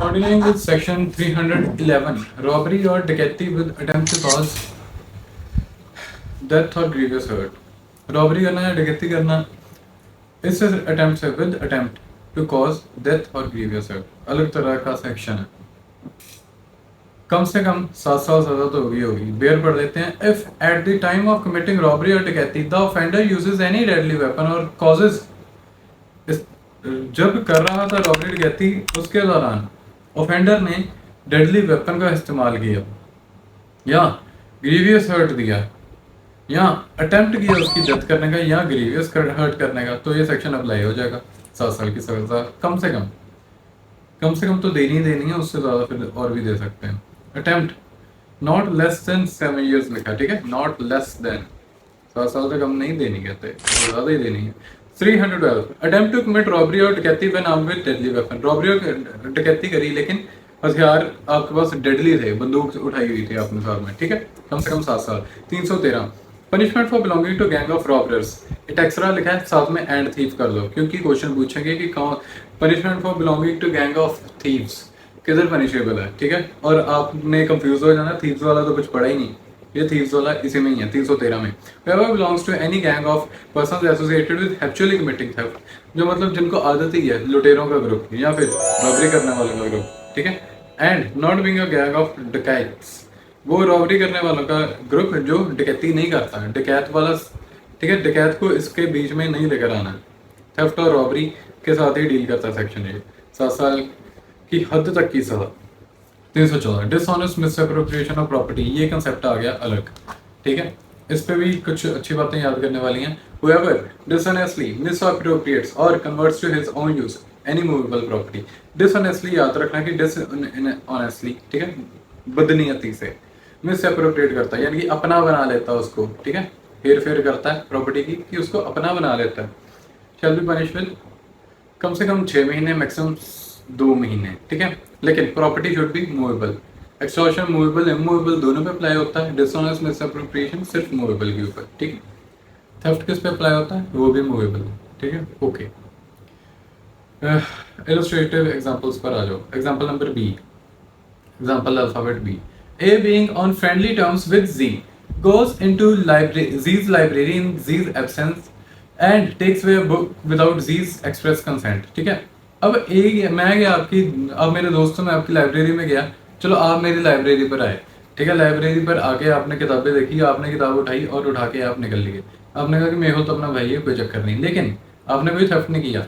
Continuing with section 311, robbery or डकैती with attempt to cause death or grievous hurt. Robbery करना या डकैती करना इस अटेम्प्ट से with attempt to cause death और ग्रीवियस हर्ट अलग तरह का सेक्शन है। कम से कम 7 साल सजा तो होगी। बेयर पढ़ लेते हैं। If at the time of committing robbery और डकैती the offender uses any deadly weapon और कॉजेज, जब कर रहा था रॉबरी डकैती उसके दौरान ऑफेंडर ने डेडली वेपन का इस्तेमाल किया या ग्रीवियस हर्ट दिया या अटेम्प्ट किया उसकी डेथ करने का या ग्रीवियस हर्ट करने का, तो ये सेक्शन अप्लाई हो जाएगा। 7 साल की सजा कम से कम तो देनी ही देनी है, उससे ज़्यादा फिर और भी दे सकते हैं। Attempt not less than 7 years लिखा, ठीक है, नॉट लेस देन 7 साल से कम नहीं देनी कहते, ज़्यादा ही देनी है। 312 अटेम्प्ट टू कमिट रॉबरी और डकैती when armed with deadly weapon. Robbery और डकैती करी लेकिन हथियार आपके पास डेडली थे, बंदूक उठाई हुई थी आपने साथ में, ठीक है, कम से कम 7 साल। 313 punishment for belonging to gang of robbers. एक एक्स्ट्रा लिखा है साथ में एंड थीफ कर दो, क्योंकि क्वेश्चन पूछेंगे कि कौन punishment for belonging to gang of thieves किधर पनिशेबल है, ठीक है। और आपने कंफ्यूज हो जाना, थीव्स वाला तो कुछ पढ़ा ही नहीं, ये थीव्स वाला इसी में ही है 313 में। whoever belongs to any gang of persons associated with habitually committing theft, जो मतलब जिनको आदत ही है लुटेरों का ग्रुप या फिर रॉबरी करने वालों का ग्रुप, ठीक है। And not being a gang of dacoits, वो रॉबरी करने वालों का ग्रुप जो डकैती नहीं करता, डकैत वाला, ठीक है, डकैत को इसके बीच में नहीं लेकर आना। थेफ्ट और रॉबरी के साथ ही डील करता है सेक्शन ये। 7 साल की हद तक की सजा। 314 डिसऑनेस्ट मिसअप्रोप्रिएशन ऑफ प्रॉपर्टी, ये कंसेप्ट आ गया अलग, ठीक है। इस पे भी कुछ अच्छी बातें याद करने वाली हैं। whoever dishonestly misappropriates or converts to his own use any movable property, dishonestly याद रखना कि dishonestly, ठीक है, बदनीयती से मिसअप्रोप्रिएट करता है, यानी कि अपना बना लेता है उसको, ठीक है, हेर फेर करता है प्रॉपर्टी की कि उसको अपना बना लेता है। शैल बी पनिश विद कम से कम 6 महीने, मैक्सिमम 2 महीने, ठीक है। लेकिन property should be movable. Extortion movable immovable दोनों पे अप्लाई होता है। डिसऑनेस्ट मिसअप्रोप्रिएशन सिर्फ मूवेबल के ऊपर, ठीक है। थेफ्ट किस पे अप्लाई होता है, वो भी मूवेबल, ठीक है, ओके। इलस्ट्रेटिव एग्जांपल्स पर आ जाओ। Example number B, example alphabet B. A being on friendly terms with Z goes into Z's library in Z's absence and takes away a book without Z's express consent, ठीक है। अब मैं गया आपकी, अब मेरे दोस्तों में आपकी लाइब्रेरी में गया, चलो आप मेरी लाइब्रेरी पर आए, ठीक है। लाइब्रेरी पर आके आपने किताबें देखी, आपने किताब उठाई और उठा के आप निकल लिए। आपने कहा कि मैं हो तो अपना भाई है, कोई चक्कर नहीं, लेकिन आपने कोई थेफ्ट नहीं किया।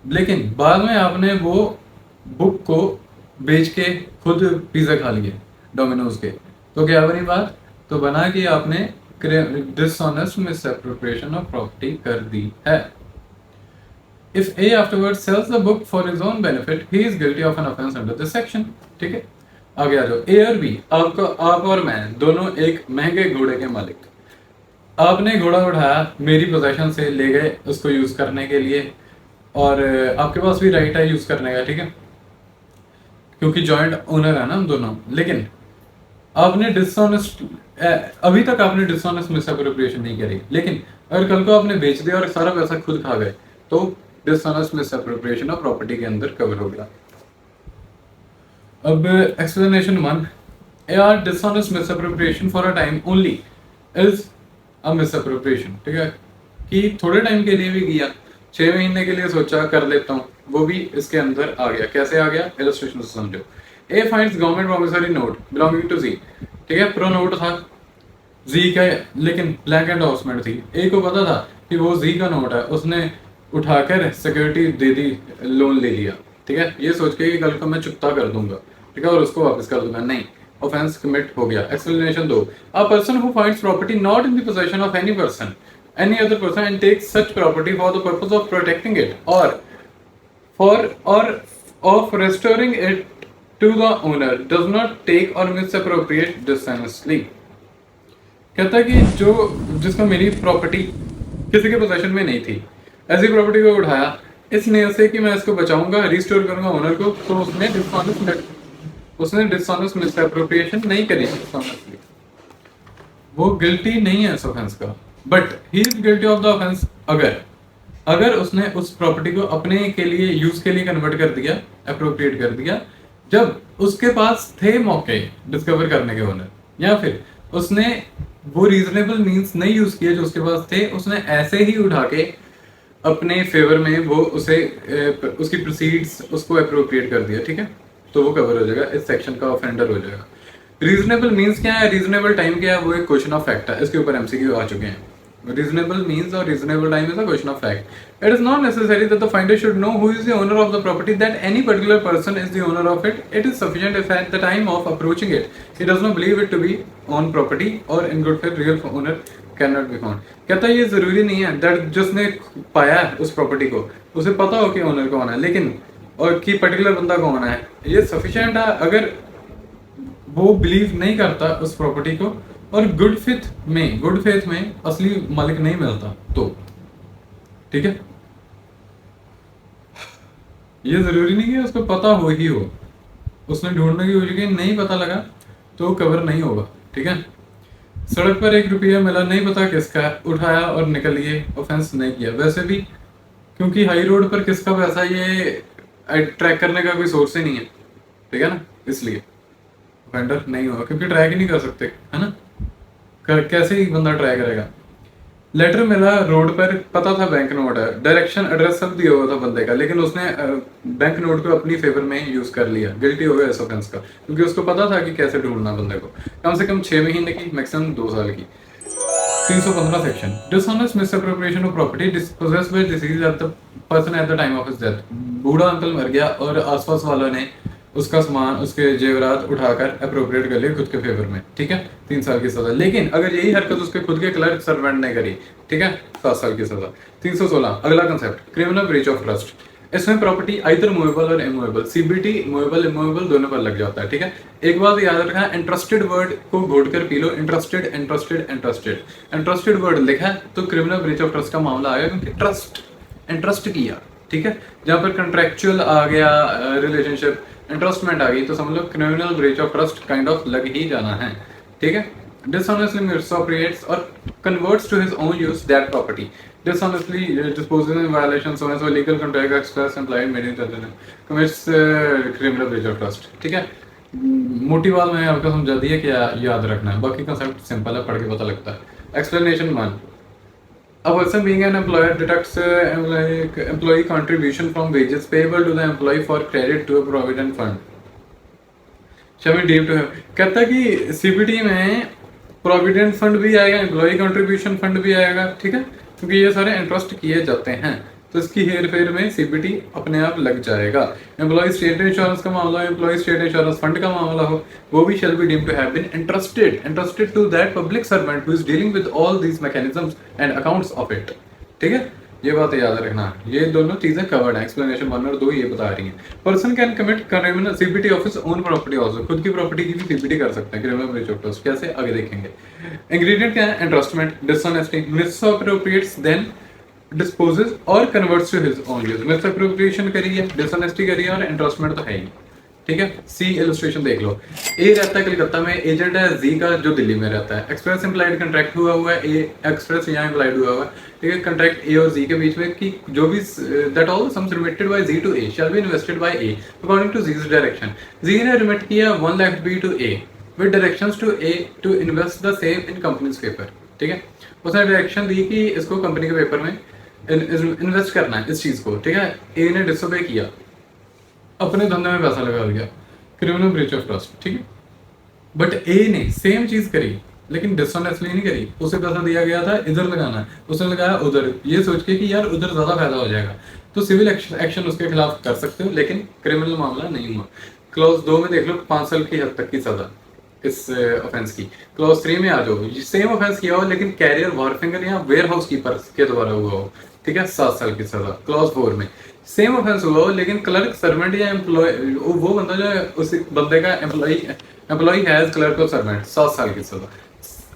लेकिन बाद में आपने वो बुक को बेच के खुद पिज़्ज़ा खा लिए डोमिनोज के, तो क्या बनी बात, तो बना कि आपने डिसऑनेस्ट मिसअप्रोप्रिएशन ऑफ प्रॉपर्टी कर दी है। If A afterwards sells the book for his own benefit, he is guilty of an offense under this section, ठीक है। आगे आ जाओ। A और B, आप और मैं दोनों एक महंगे घोड़े के मालिक। आपने घोड़ा उठाया, मेरी पोजेशन से ले गए उसको यूज करने के लिए, और आपके पास भी राइट है यूज करने का, ठीक है, क्योंकि जॉइंट ओनर है ना हम दोनों। लेकिन आपने डिसऑनेस्ट, अभी तक आपने डिसऑनेस्ट मिसअप्रोप्रिएशन नहीं करी, लेकिन अगर कल को आपने बेच दिया और सारा पैसा खुद खा गए, तो डिसऑनेस्ट मिसअप्रोप्रिएशन ऑफ प्रॉपर्टी के अंदर कवर हो गया। अब एक्सप्लेनेशन 1, यार dishonest misappropriation for a time only is a misappropriation, ठीक है, कि थोड़े टाइम के लिए भी किया, 6 महीने के लिए सोचा कर लेता हूँ, वो भी इसके अंदर आ गया। कैसे आ गया, इलस्ट्रेशन से समझो। A finds government promissory note belonging to G, ठीक है, प्रो नोट था जी का, लेकिन ब्लैंक एंडोर्समेंट थी। ए को पता था कि वो जी का नोट है, उसने उठाकर सिक्योरिटी दे दी, लोन ले लिया, ठीक है, ये सोच के कि कल को मैं चुकता कर दूंगा, ठीक है, और उसको वापस कर दूंगा, नहीं, ऑफेंस कमिट हो गया। Explanation 2, a person who finds property not in the possession of any person any other person and takes such property for the purpose of protecting it or of restoring it to the owner does not take or misappropriate dishonestly। कहता है कि जो जिसको मेरी property किसी के possession में नहीं थी, ऐसी प्रॉपर्टी को उठाया इस नियत से कि मैं इसको बचाऊंगा, रिस्टोर करूंगा ओनर को, तो उसने डिसऑनेस्ट मिसअप्रोप्रिएशन नहीं करी, डिसऑनेस्टली वो गिल्टी नहीं है इस ऑफेंस का, but he is guilty of the offence अगर उसने उस प्रॉपर्टी को अपने के लिए यूज के लिए कन्वर्ट कर दिया, अप्रोप्रिएट कर दिया, जब उसके पास थे मौके डिस्कवर करने के ओनर, या फिर उसने वो रीजनेबल मीन्स नहीं यूज किए जो उसके पास थे, उसने ऐसे ही उठा के अपने फेवर में वो उसे उसकी प्रोसीड्स उसको अप्रोप्रिएट कर दिया, ठीक है, तो वो कवर हो जाएगा, इस सेक्शन का ऑफेंडर हो जाएगा। रीजनेबल मीन्स क्या है, रीजनेबल टाइम क्या है, वो एक क्वेश्चन ऑफ फैक्ट है, इसके ऊपर एमसीक्यू आ चुके हैं। Reasonable means or reasonable time is a question of fact. It is not necessary that the finder should know who is the owner of the property, that any particular person is the owner of it. It is sufficient if at the time of approaching it, he does not believe it to be own property or in good faith real owner cannot be found. कहता है ये जरूरी नहीं है that जिसने पाया है उस प्रॉपर्टी को उसे पता हो कि ओनर कौन है, लेकिन और कि पर्टिकुलर बंदा कौन है, ये सफिशिएंट है अगर वो बिलीव नहीं करता उस प्रॉपर्टी को और गुड फेथ में असली मालिक नहीं मिलता तो, ठीक है। ये जरूरी नहीं कि उसको पता हो ही हो, उसने ढूंढने की कोशिश की नहीं पता लगा तो कवर नहीं होगा, ठीक है। सड़क पर 1 रुपया मिला, नहीं पता किसका है, उठाया और निकल लिए, ऑफेंस नहीं किया। वैसे भी क्योंकि हाई रोड पर किसका पैसा ये ट्रैक करने का कोई सोर्स ही नहीं है, ठीक है ना, इसलिए ऑफेंडर नहीं होगा क्योंकि ट्रैक ही नहीं कर सकते, है ना, कैसे ही बंदा ट्राई करेगा। लेटर मिला रोड पर, पता था बैंक नोट है, डायरेक्शन एड्रेस सब दिया हुआ था बंदे का, लेकिन उसने बैंक नोट को अपनी फेवर में यूज कर लिया, गिल्टी हो गया इस ऑफेंस का, क्योंकि उसको पता था कि कैसे ढूंढना बंदे को। कम से कम 6 महीने की, मैक्सिमम 2 साल की। 315 section, dishonest misappropriation of property dispossessed by deceased at the person at the time of his death. बूढ़ा अंकल मर गया और आसपास वालों ने उसका सामान, उसके जेवरात उठाकर अप्रोप्रिएट कर लिए खुद के फेवर में, ठीक है, 3 साल की सजा। लेकिन अगर यही हरकत उसके खुद के क्लर्क सर्वेंट ने करी, ठीक है, 7 साल की सजा। 316 अगला concept, criminal breach of trust. इसमें प्रॉपर्टी आइदर मूवेबल और इमूवेबल, सीबीटी मूवेबल इमूवेबल दोनों पर लग जाता है, ठीक है। एक बात याद रखना, इंटरेस्टेड वर्ड को घोट कर पी लो, interested interested interested, interested word लिखा है तो क्रिमिनल ब्रीच ऑफ ट्रस्ट का मामला आएगा, क्योंकि ट्रस्ट इंटरेस्ट किया, ठीक है। जहां पर कंट्रैक्चुअल आ गया रिलेशनशिप, इंटरेस्टमेंट आ गई, तो समझ लो criminal breach of trust kind of लग ही जाना है, ठीक है। Dishonestly misappropriates or converts to his own use that property. Dishonestly disposes in violation so and so legal contract express implied made in commits criminal breach of trust, ठीक है। मोटी बात मैंने आपको समझा दी है, क्या याद रखना है, बाकी कंसेप्ट सिंपल है, पढ़ के पता लगता है। Explanation 1, a person being an employer deducts employee contribution from wages payable to the employee for credit to a provident fund. कहता है कि सीपीटी में प्रोविडेंट फंड भी आएगा, एम्प्लॉय कंट्रीब्यूशन फंड भी आएगा, ठीक है, क्योंकि ये सारे इंटरेस्ट किए जाते हैं, तो इसकी हेर फेर में सीपीटी अपने आप लग जाएगा। एम्प्लॉय स्टेट इंश्योरेंस का मामला, एम्प्लॉय स्टेट इंश्योरेंस फंड का मामला हो, वो भी shall be deemed to have been interested to that public servant who is dealing with all these mechanisms and accounts of it, ठीक है। ये बात याद रखना, ये दोनों चीजें कवर्ड है, एक्सप्लेनेशन 1 और 2 ये बता रही हैं। Person can commit criminal CPT office own property also, खुद की प्रॉपर्टी की भी सीपीटी कर सकते हैं, क्रिमिनल ब्रीच ऑफ ट्रस्ट कैसे आगे देखेंगे। इंग्रेडिएंट क्या है, entrustment, dishonesty, misappropriates then disposes और converts to his own use. Misappropriation करी है, डिसऑनेस्टी करी है और इंटरेस्टमेंट तो है ही, ठीक है। सी इलस्ट्रेशन देख लो, ए रहता है कलकत्ता में, एजेंट है जी का जो दिल्ली में रहता है, एक्सप्रेस इंप्लाइड कंट्रैक्ट हुआ हुआ है, ए एक्सप्रेस यहाँ इंप्लाइड हुआ हुआ है, ठीक है। कंट्रैक्ट ए और जी के बीच में कि जो भी that all sums remitted by G to A shall be invested by A according to G's direction. G ने रिमिट किया 1 lakh B to A with directions to A to invest the same in companies paper, ठीक है। उसने direction दी कि इसको company के paper में invest करना है इस चीज को, ठीक है। ए ने डिसोबे किया, अपने धंधे में पैसा लगा दिया, क्रिमिनल ब्रीच ऑफ ट्रस्ट, ठीक है। बट ए ने सेम चीज करी लेकिन डिसऑनेस्टली नहीं करी, उसे पैसा दिया गया था इधर लगाना है, उसने लगाया उधर, ये सोच के कि यार उधर ज्यादा फायदा हो जाएगा, तो सिविल एक्शन उसके खिलाफ कर सकते हो, लेकिन क्रिमिनल मामला नहीं हुआ। क्लॉज 2 में देख लो 5 साल की हद तक की सजा इस ऑफेंस की। क्लॉज 3 में आ जाओ, सेम ऑफेंस किया हो लेकिन कैरियर वारफिंगर या वेयर हाउस कीपर के द्वारा हुआ हो, ठीक है, 7 साल की सजा। क्लॉज 4 में सेम ऑफेंस हुआ हो लेकिन क्लर्क सर्वेंट या एम्प्लॉय, वो बंदा जो है उस बंदे का एम्प्लॉय हैज क्लर्क और सर्वेंट, 7 साल की सजा।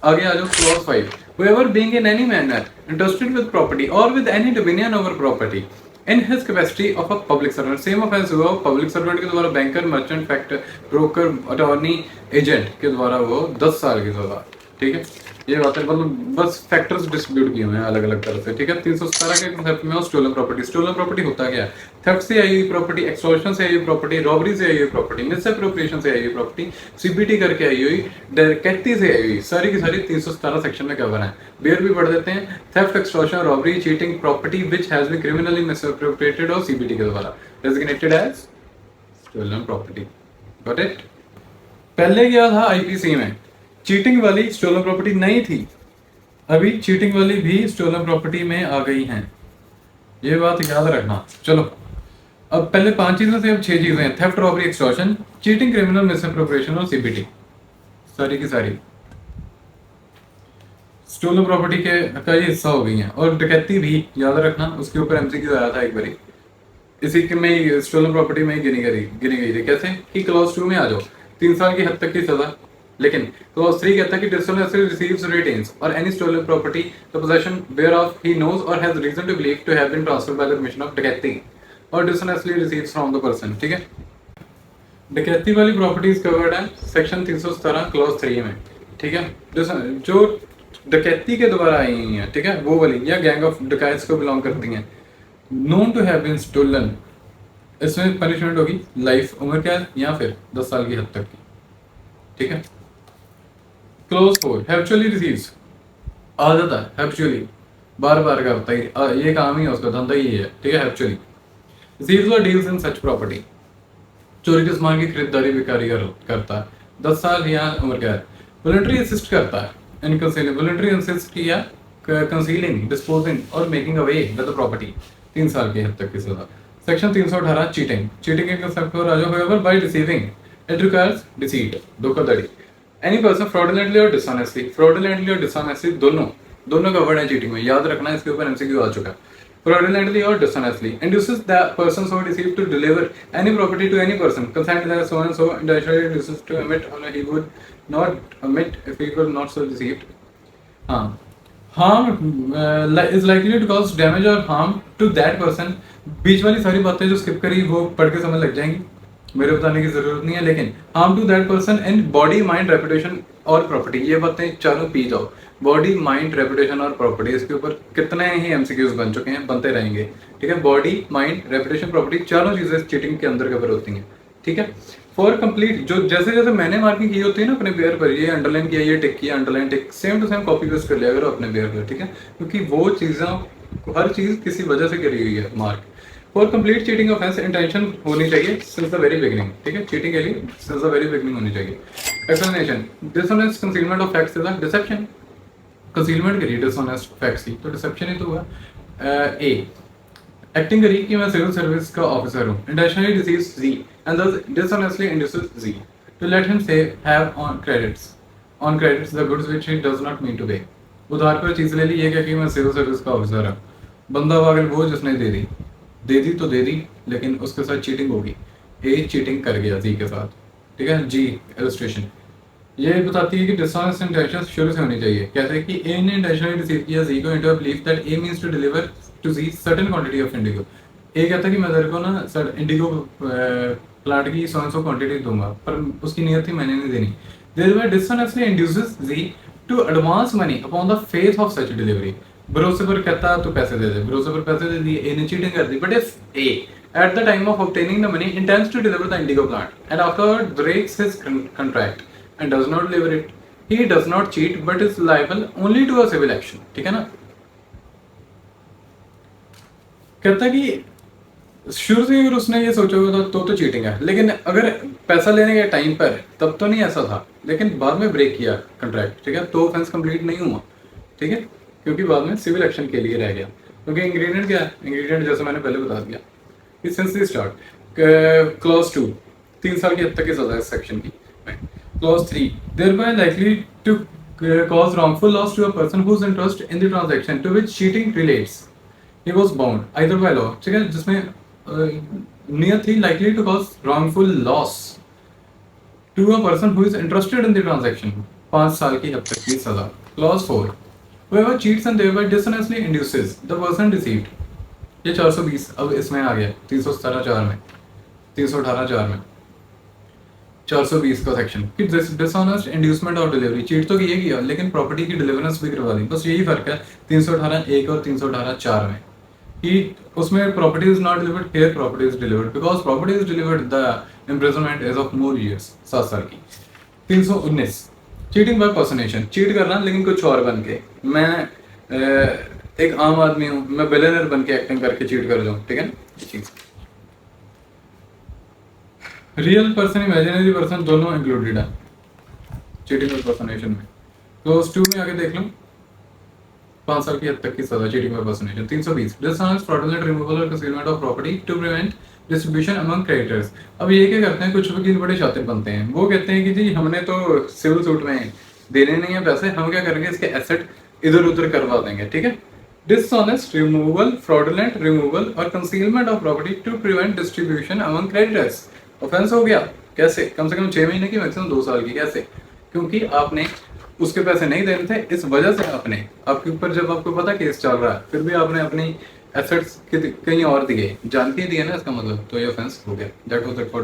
आगे आ जाओ clause 5, whoever being in any manner interested with property or with any dominion over property in his capacity of a public servant, same offence हुआ पब्लिक सर्वेंट के द्वारा, banker, merchant, factor, broker, attorney, agent के द्वारा वो 10 साल की सजा। ठीक है, ये बात है, मतलब बस फैक्टर्स डिस्ट्रीब्यूट किए हुए हैं अलग अलग तरह से। ठीक है, 317 के कंसेप्ट में स्टोलन प्रॉपर्टी। स्टोलन प्रॉपर्टी होता क्या है? थेफ्ट से आई हुई प्रॉपर्टी, एक्सटॉर्शन से आई हुई प्रॉपर्टी, रॉबरी से आई हुई प्रॉपर्टी, मिसअप्रोप्रिएशन से आई हुई प्रॉपर्टी, सीबीटी करके आई हुई, डकैती से आई हुई, सारी की सारी 317 सेक्शन में कवर है। बेयर भी पढ़ देते हैं, theft, extortion, robbery, cheating, property which has been criminally misappropriated और सीबीटी के द्वारा designated as stolen property. Got it? पहले क्या था आईपीसी में, चीटिंग वाली स्टोलन प्रॉपर्टी नहीं थी, अभी चीटिंग वाली भी स्टोलन प्रॉपर्टी में आ गई हैं, ये बात याद रखना। चलो अब पहले 5 चीजें थी, अब 6 चीजें हैं। Theft, robbery, extortion, cheating, criminal misappropriation और सीबीटी, सारी की सारी स्टोलन प्रॉपर्टी के का ही हिस्सा हो गई हैं। और डकैती भी याद रखना, उसके ऊपर एमसीक्यू आया था एक बारी, इसी के में ही स्टोलन प्रॉपर्टी में ही गिनी गई थी। कैसे कि क्लॉज 2 में आ जाओ, 3 साल की हद तक की सजा, लेकिन क्लॉज 3 कहता है कि डिसऑनेस्टली रिसीव्स, रिटेन्स और any stolen property the possession whereof he knows or has reason to believe to have been transferred by the commission of डकैती और dishonestly receives from the person. ठीक है, डकैती वाली प्रॉपर्टीज कवर्ड है section 317 clause 3 में। ठीक है, जो डकैती के द्वारा आई हुई है, ठीक है, वो वाली या गैंग ऑफ डकैट्स को बिलोंग करती हैं, known to have been stolen, इसमें पनिशमेंट होगी लाइफ, उम्र कैद या फिर 10 साल की हद तक की। ठीक है, क्लोज 4 हैप्चुअली रिसीव्स, आदत है हैप्चुअली, बार बार करता ही, ये काम ही है उसका, धंधा ही है। ठीक है, हैप्चुअली रिसीव्स और डील्स इन सच प्रॉपर्टी, चोरी के सामान की खरीदारी बिकारी करता है, 10 साल या उम्र कैद। वॉलंटरी असिस्ट करता है इन कंसीलिंग, वॉलंटरी असिस्ट किया कंसीलिंग, डिस्पोजिंग और making away with the property, 3 साल की हद तक की सजा। सेक्शन 318 चीटिंग, चीटिंग के कंसेप्ट को राजा however by receiving, it requires deceit, धोखाधड़ी। एनी पर्सन फ्रॉडुलेंटली और डिसऑनेस्टली, फ्रॉडुलेंटली और डिसऑनेस्टली दोनों कवर्ड है चीटिंग में, याद रखना, इसके ऊपर एमसीक्यू आ चुका है। Fraudulently or dishonestly induces the person so deceived to deliver any property to any person, consent that so and so intentionally induces to emit, or he would not emit if he were not so deceived. Harm is likely to cause damage or harm to that person. बीच वाली सारी बातें जो skip करी वो पढ़ के समझ लग जाएंगी, मेरे बताने की जरूरत नहीं है। लेकिन harm to that person in body, mind, reputation और प्रॉपर्टी, ये बातें चारों पी जाओ। बॉडी, माइंड, रेपुटेशन और प्रॉपर्टी, इसके ऊपर कितने ही एमसीक्यूज बन चुके हैं, बनते रहेंगे। ठीक है, बॉडी, माइंड, रेपुटेशन, प्रॉपर्टी, चारों चीजें चीटिंग के अंदर कवर होती हैं। ठीक है, फॉर कंप्लीट, जो जैसे जैसे मैंने मार्किंग की होती है ना अपने पेयर पर, ये अंडरलाइन किया, ये टिक किया, underline tick, same to same copy paste कर लिया करो अपने पेयर पर। ठीक है, क्योंकि वो चीजें, हर चीज किसी वजह से करी हुई है mark. For complete cheating offence intention होनी चाहिए सिंस द वेरी बिगिनिंग। ठीक है, चीटिंग के लिए सिंस द वेरी बिगिनिंग होनी चाहिए। Explanation, dishonest concealment of facts is a deception, concealment करिए डिसऑनेस्ट फैक्ट्स की तो डिसेप्शन ही तो हुआ। ए एक्टिंग करी कि मैं सिविल सर्विस का ऑफिसर हूँ, intentionally deceives Z and thus dishonestly induces Z to let him say have on credits the goods which he does not mean to pay। उधार पर चीज ले ली, ये क्या कि मैं सिविल सर्विस का ऑफिसर हूँ, बंदा पागल वो जिसने दे दी तो दे दी, लेकिन उसके साथ चीटिंग होगी, ए चीटिंग कर गया जी के साथ। ठीक है, जी इलस्ट्रेशन ये बताती है कि डिसऑनेस्ट इंटेंशन शुरू से होनी चाहिए। कहते हैं कि ए ने इंटेंशनली रिसीव किया जी को into a belief that A means to deliver to G certain quantity of indigo. A कहता है कि मैं तेरे को ना इंडिगो प्लांट की सो क्वांटिटी दूंगा, पर उसकी नियत थी मैंने नहीं देनी। Thereby dishonestly induces Z to advance money upon the faith of such delivery. भरोसे पर कहता तो पैसे दे दे, भरोसे पर पैसे दे दिए, ए ने चीटिंग कर दी। But if A at the time of obtaining the money intends to deliver the indigo plant and afterward breaks his contract and does not deliver it, he does not cheat but is liable only to a civil action। ठीक है ना, कहता है कि शुरू से अगर उसने ये सोचा हुआ था तो चीटिंग है, लेकिन अगर पैसा लेने के टाइम पर तब तो नहीं ऐसा था, लेकिन बाद में ब्रेक किया कॉन्ट्रैक्ट, ठीक है, तो ऑफेंस कंप्लीट नहीं हुआ। ठीक है, क्योंकि बाद में सिविल एक्शन के लिए रह गया। क्योंकि इंग्रेडिएंट क्या है, इंग्रेडिएंट जैसे मैंने पहले बता दिया कि सिंस द स्टार्ट क्लॉज 2 3 साल की हद तक की सजा है इस सेक्शन की। Clause 3 thereby likely to cause wrongful loss to a person whose interest in the transaction to which cheating relates he was bound either by law। ठीक है, जिसमें नियत थी likely to cause wrongful loss to a person who is interested in the transaction, 5 साल की हद तक की सजा। Clause 4 whoever cheats and thereby dishonestly induces the person deceived, ये 420 अब इसमें आ गया 317 4 में 318 4 में। 420 का सेक्शन कि dishonest inducement of delivery, cheat तो ये किया लेकिन प्रॉपर्टी की डिलीवरेंस भी करवा दी। बस यही फर्क है 318(1) और 318(4) में कि उसमें property is not delivered, here property is delivered because property is delivered the imprisonment is of more years, 7 साल की। 319 चीटिंग बाय पर्सनेशन, चीट करना लेकिन कुछ और बन के। मैं एक आम आदमी हूँ, मैं बिलियनर बन के एक्टिंग करके चीट कर जाऊँ, ठीक है ना चीज। रियल पर्सन इमेजिनरी पर्सन दोनों इंक्लूडेड है चीटिंग बाय पर्सनेशन में। क्लोज 2 में आगे देख लो 5 साल की हद तक की सजा cheating by personation. 320 dishonest fraudulent removal और concealment of property to prevent distribution among creditors. अब ये क्या करते हैं, कुछ वकील बड़े शातिर बनते हैं, वो कहते हैं कि जी हमने तो सिविल सूट में देने नहीं है पैसे, हम क्या करेंगे इसके एसेट इधर उधर करवा देंगे, ठीक है। डिसऑनेस्ट रिमूवल, फ्रॉडुलेंट रिमूवल और concealment of property to prevent distribution among creditors offence हो गया। कैसे? कम से कम 6 महीने की, मैक्सिमम 2 साल की। कैसे? क्योंकि आपने उसके पैसे नहीं देने थे, इस वजह से आपने, आपके ऊपर जब आपको पता केस चल रहा है फिर भी आपने अपनी एसेट्स कहीं और दिए, जान के दिए ना, इसका मतलब तो ये ऑफेंस हो गया। That was it for